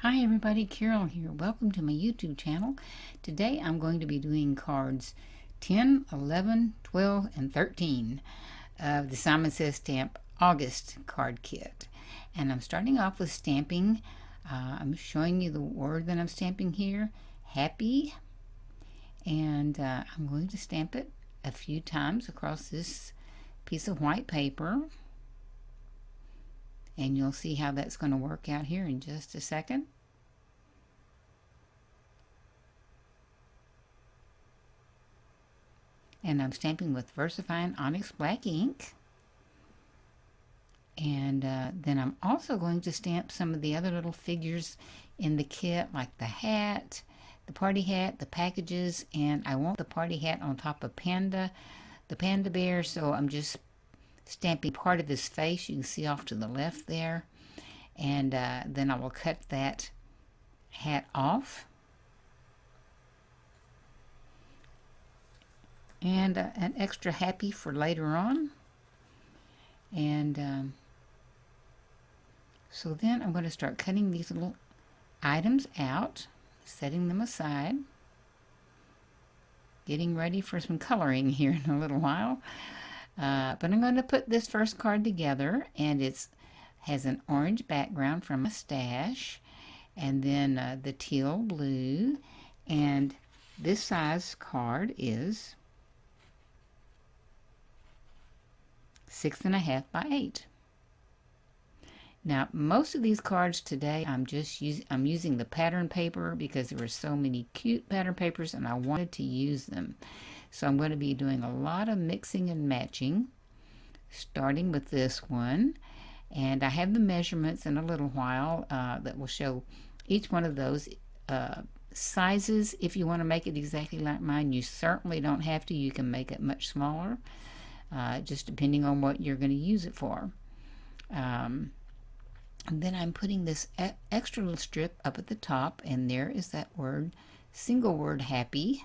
Hi everybody, Carol here. Welcome to my YouTube channel. Today I'm going to be doing cards 10, 11, 12, and 13 of the Simon Says Stamp August Card Kit. And I'm starting off with stamping. I'm showing you the word that I'm stamping here, happy. And I'm going to stamp it a few times across this piece of white paper. And you'll see how that's going to work out here in just a second. And I'm stamping with VersaFine Onyx Black ink. And then I'm also going to stamp some of the other little figures in the kit, like the hat, the party hat, the packages, and I want the party hat on top of the panda bear, so I'm just stamping part of his face. You can see off to the left there. And then I will cut that hat off. And an extra happy for later on. And so then I'm going to start cutting these little items out, setting them aside, getting ready for some coloring here in a little while. But I'm going to put this first card together, and it has an orange background from a stash, and then the teal blue, and this size card is 6.5 by 8. Now, most of these cards today, I'm using the pattern paper because there were so many cute pattern papers and I wanted to use them. So I'm going to be doing a lot of mixing and matching, starting with this one. And I have the measurements in a little while that will show each one of those sizes. If you want to make it exactly like mine, you certainly don't have to. You can make it much smaller, just depending on what you're going to use it for. And then I'm putting this extra little strip up at the top, and there is that word, single word, happy.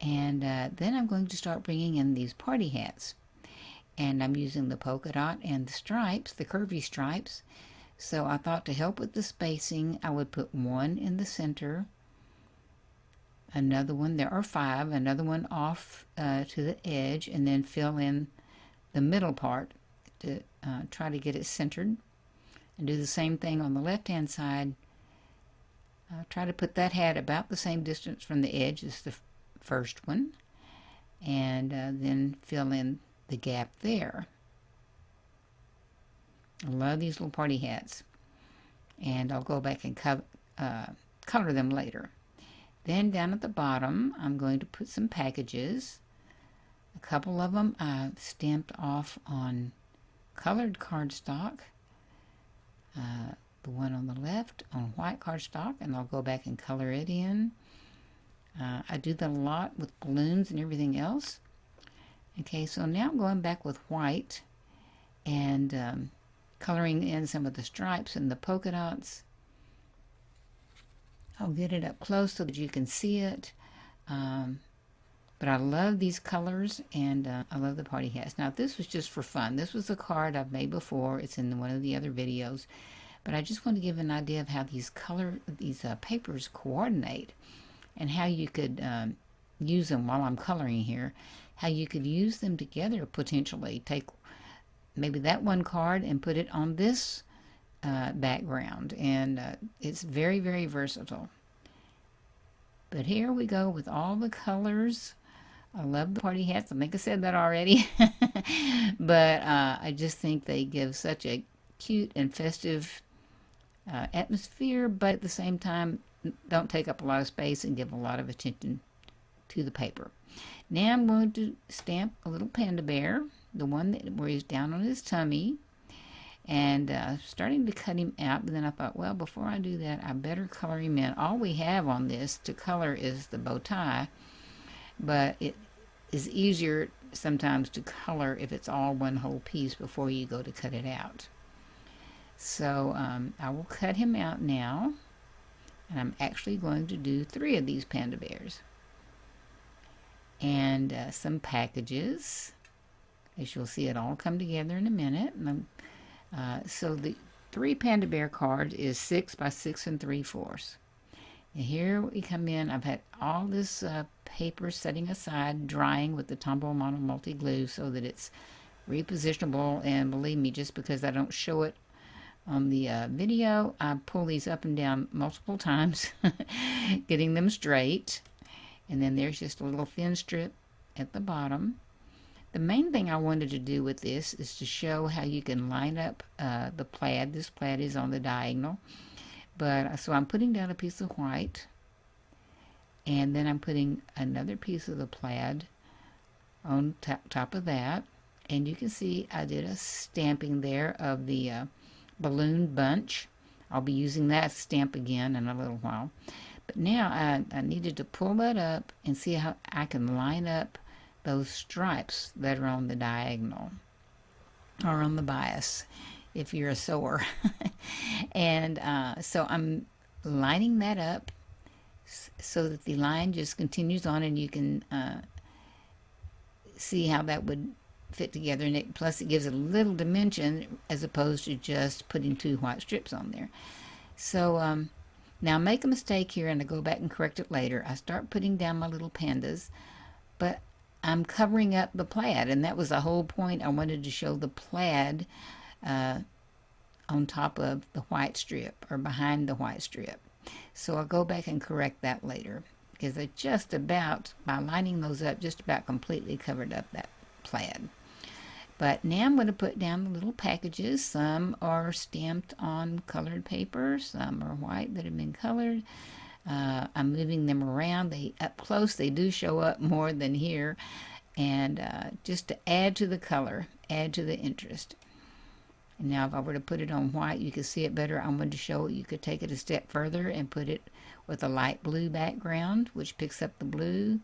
And then I'm going to start bringing in these party hats. And I'm using the polka dot and the stripes, the curvy stripes. So I thought to help with the spacing, I would put one in the center, another one, there are 5, another one off to the edge, and then fill in the middle part to try to get it centered. And do the same thing on the left hand side. Try to put that hat about the same distance from the edge as the first one, and then fill in the gap there. I love these little party hats, and I'll go back and color them later. Then down at the bottom I'm going to put some packages. A couple of them I've stamped off on colored cardstock. The one on the left on white cardstock, and I'll go back and color it in. I do that a lot with balloons and everything else. Okay, so now I'm going back with white and coloring in some of the stripes and the polka dots. I'll get it up close so that you can see it. But I love these colors, and I love the party hats. Now, this was just for fun. This was a card I've made before. It's in one of the other videos. But I just want to give an idea of how these papers coordinate, and how you could use them while I'm coloring here. How you could use them together potentially. Take maybe that one card and put it on this background. And it's very, very versatile. But here we go with all the colors. I love the party hats. I think I said that already. But I just think they give such a cute and festive atmosphere, but at the same time don't take up a lot of space and give a lot of attention to the paper. Now I'm going to stamp a little panda bear, the one where he's down on his tummy, and starting to cut him out. But then I thought, well, before I do that, I better color him in. All we have on this to color is the bow tie, but it is easier sometimes to color if it's all one whole piece before you go to cut it out. So I will cut him out now, and I'm actually going to do 3 of these panda bears. And some packages, as you'll see it all come together in a minute. And so 3 Panda Bear cards is 6 by 6 3/4. And here we come in. I've had all this paper setting aside, drying with the Tombow Mono Multi Glue so that it's repositionable. And believe me, just because I don't show it on the video, I pull these up and down multiple times, getting them straight. And then there's just a little thin strip at the bottom. The main thing I wanted to do with this is to show how you can line up the plaid. This plaid is on the diagonal. But so I'm putting down a piece of white, and then I'm putting another piece of the plaid on top of that. And you can see I did a stamping there of the balloon bunch. I'll be using that stamp again in a little while. But now I needed to pull that up and see how I can line up those stripes that are on the diagonal or on the bias if you're a sewer. And so I'm lining that up so that the line just continues on, and you can see how that would fit together. And plus it gives a little dimension as opposed to just putting 2 white strips on there. So now I make a mistake here, and I go back and correct it later. I start putting down my little pandas, but I'm covering up the plaid, and that was the whole point. I wanted to show the plaid on top of the white strip or behind the white strip. So I'll go back and correct that later, because I just about, by lining those up, just about completely covered up that plaid. But now I'm going to put down the little packages. Some are stamped on colored paper, some are white that have been colored. I'm moving them around. Up close they do show up more than here, and just to add to the color, add to the interest. And now if I were to put it on white, you could see it better. I'm going to show you could take it a step further and put it with a light blue background, which picks up the blue,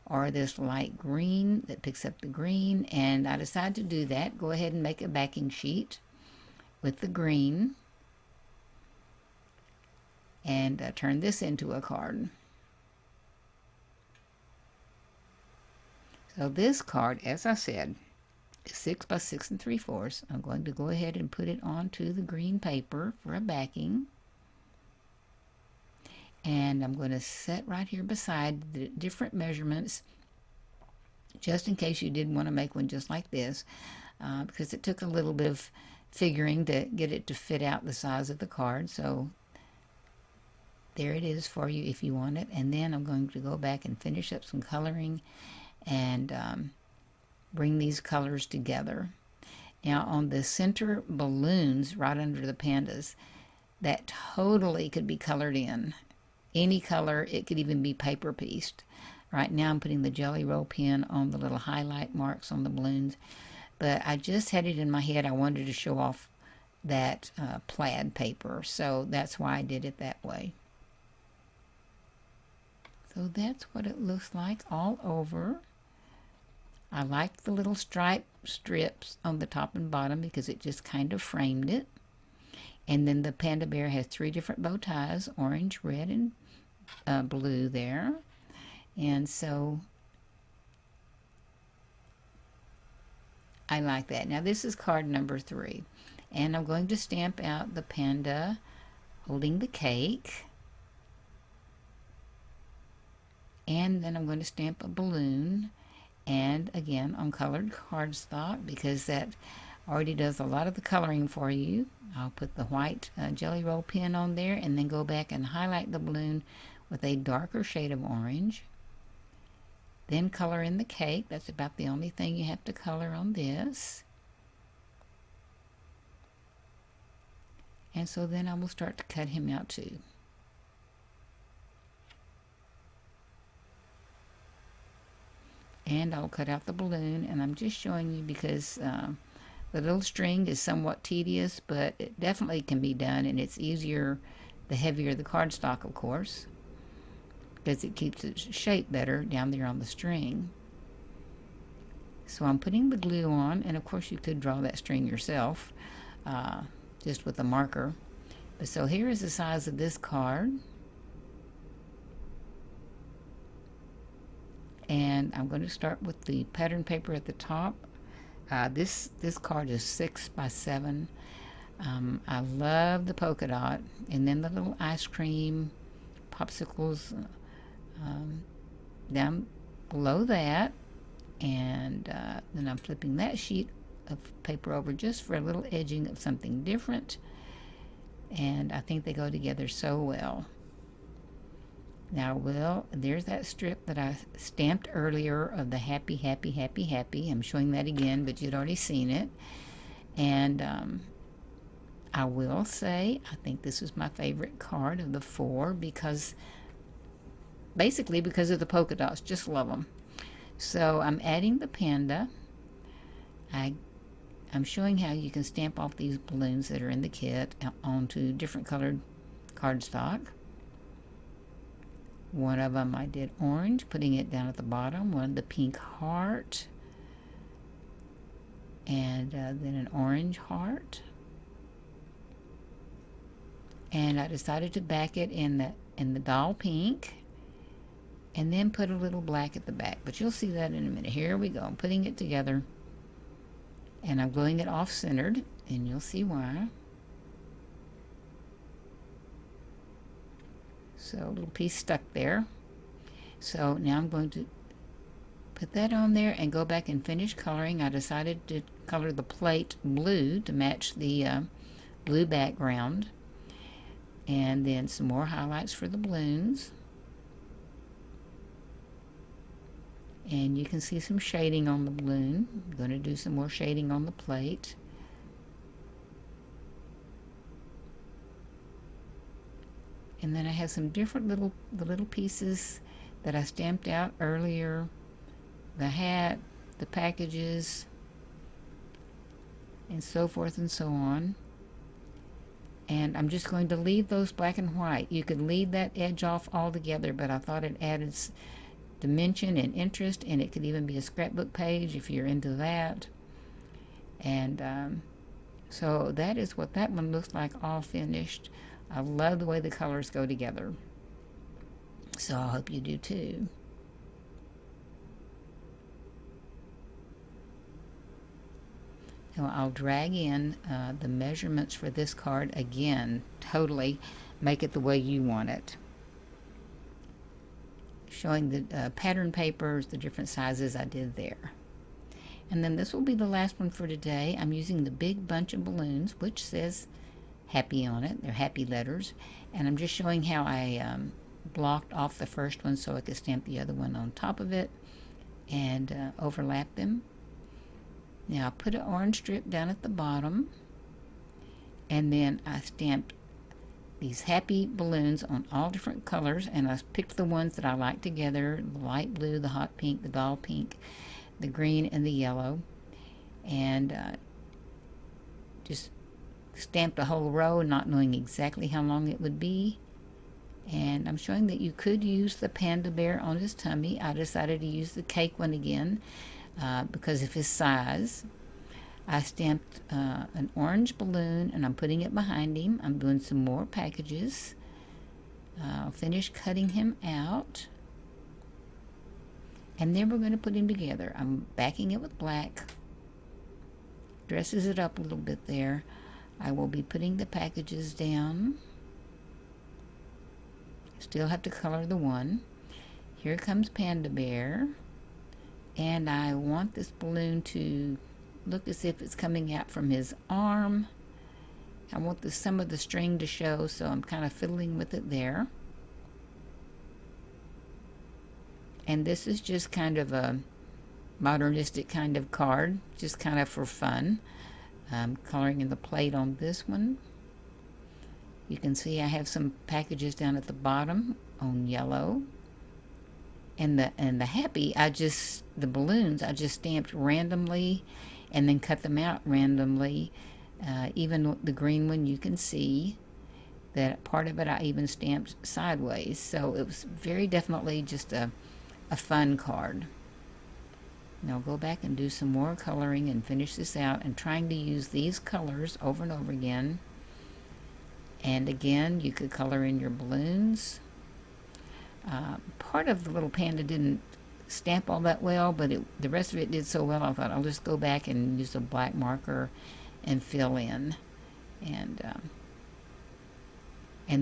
or this light green that picks up the green. And I decided to do that. Go ahead and make a backing sheet with the green, and turn this into a card. So this card, as I said, is 6 by 6 3/4. I'm going to go ahead and put it onto the green paper for a backing. And I'm going to set right here beside the different measurements, just in case you did want to make one just like this, because it took a little bit of figuring to get it to fit out the size of the card. So there it is for you if you want it. And then I'm going to go back and finish up some coloring and bring these colors together. Now on the center balloons right under the pandas, that totally could be colored in. Any color, it could even be paper pieced. Right now I'm putting the Jelly Roll pen on the little highlight marks on the balloons, but I just had it in my head I wanted to show off that plaid paper, so that's why I did it that way. So that's what it looks like all over. I like the little strips on the top and bottom because it just kind of framed it. And then the panda bear has 3 different bow ties, orange, red, and blue there. And so I like that. Now this is card number 3. And I'm going to stamp out the panda holding the cake. And then I'm going to stamp a balloon. And again on colored cardstock, because that already does a lot of the coloring for you. I'll put the white Jelly Roll pen on there, and then go back and highlight the balloon with a darker shade of orange. Then color in the cake. That's about the only thing you have to color on this. And so then I will start to cut him out too. And I'll cut out the balloon, and I'm just showing you because the little string is somewhat tedious, but it definitely can be done, and it's easier the heavier the cardstock, of course, because it keeps its shape better down there on the string. So I'm putting the glue on, and of course you could draw that string yourself just with a marker. But so here is the size of this card. And I'm going to start with the pattern paper at the top. This card is 6 by 7. I love the polka dot, and then the little ice cream popsicles down below that, and then I'm flipping that sheet of paper over just for a little edging of something different, and I think they go together so well. Now, well, there's that strip that I stamped earlier of the happy, happy, happy, happy. I'm showing that again, but you'd already seen it. And I will say, I think this is my favorite card of the 4 because, basically because of the polka dots. Just love them. So I'm adding the panda. I'm showing how you can stamp off these balloons that are in the kit onto different colored cardstock. One of them I did orange, putting it down at the bottom. One the pink heart, and then an orange heart. And I decided to back it in the doll pink, and then put a little black at the back. But you'll see that in a minute. Here we go. I'm putting it together, and I'm gluing it off-centered, and you'll see why. So a little piece stuck there. So now I'm going to put that on there and go back and finish coloring. I decided to color the plate blue to match the blue background. And then some more highlights for the balloons. And you can see some shading on the balloon. I'm going to do some more shading on the plate. And then I have some different little pieces that I stamped out earlier. The hat, the packages, and so forth and so on. And I'm just going to leave those black and white. You could leave that edge off altogether, but I thought it added dimension and interest, and it could even be a scrapbook page if you're into that. And so that is what that one looks like all finished. I love the way the colors go together. So I hope you do too. Now I'll drag in the measurements for this card again. Totally make it the way you want it. Showing the pattern papers, the different sizes I did there. And then this will be the last one for today. I'm using the big bunch of balloons, which says happy on it. They're happy letters. And I'm just showing how I blocked off the first one so I could stamp the other one on top of it and overlap them. Now I put an orange strip down at the bottom, and then I stamped these happy balloons on all different colors, and I picked the ones that I like together: the light blue, the hot pink, the doll pink, the green, and the yellow, and just stamped a whole row, not knowing exactly how long it would be. And I'm showing that you could use the panda bear on his tummy. I decided to use the cake one again because of his size. I stamped an orange balloon, and I'm putting it behind him. I'm doing some more packages. I'll finish cutting him out, and then we're going to put him together. I'm backing it with black. Dresses it up a little bit there. I will be putting the packages down. Still have to color the one. Here comes Panda Bear, and I want this balloon to look as if it's coming out from his arm. I want some of the string to show, so I'm kind of fiddling with it there. And this is just kind of a modernistic kind of card, just kind of for fun. I'm coloring in the plate on this one. You can see I have some packages down at the bottom on yellow. And the happy, the balloons, I just stamped randomly and then cut them out randomly. Even the green one, you can see that part of it I even stamped sideways. So it was very definitely just a fun card. Now I'll go back and do some more coloring and finish this out, and trying to use these colors over and over again. And again, you could color in your balloons. Part of the little panda didn't stamp all that well, but the rest of it did so well, I thought I'll just go back and use a black marker and fill in. And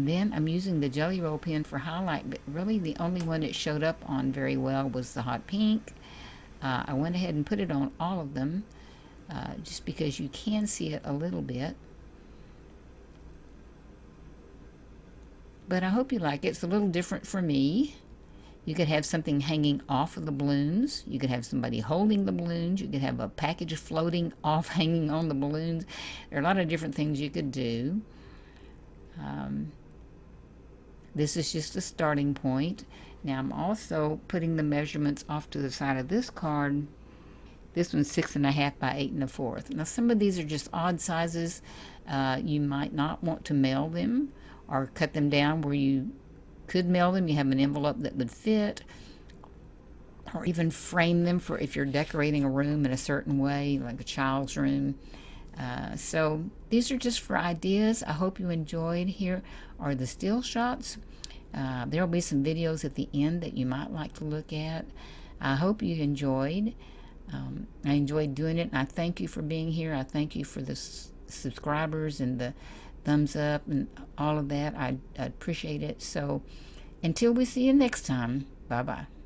then I'm using the Jelly Roll pen for highlight, but really the only one it showed up on very well was the hot pink. I went ahead and put it on all of them, just because you can see it a little bit. But I hope you like it. It's a little different for me. You could have something hanging off of the balloons. You could have somebody holding the balloons. You could have a package floating off hanging on the balloons. There are a lot of different things you could do. This is just a starting point. Now I'm also putting the measurements off to the side of this card. This one's 6.5 by 8 1/4. Now some of these are just odd sizes. You might not want to mail them or cut them down where you could mail them. You have an envelope that would fit, or even frame them for if you're decorating a room in a certain way, like a child's room. So these are just for ideas. I hope you enjoyed. Here are the still shots. There will be some videos at the end that you might like to look at. I hope you enjoyed. I enjoyed doing it, and I thank you for being here. I thank you for the subscribers and the thumbs up and all of that. I appreciate it. So until we see you next time, bye-bye.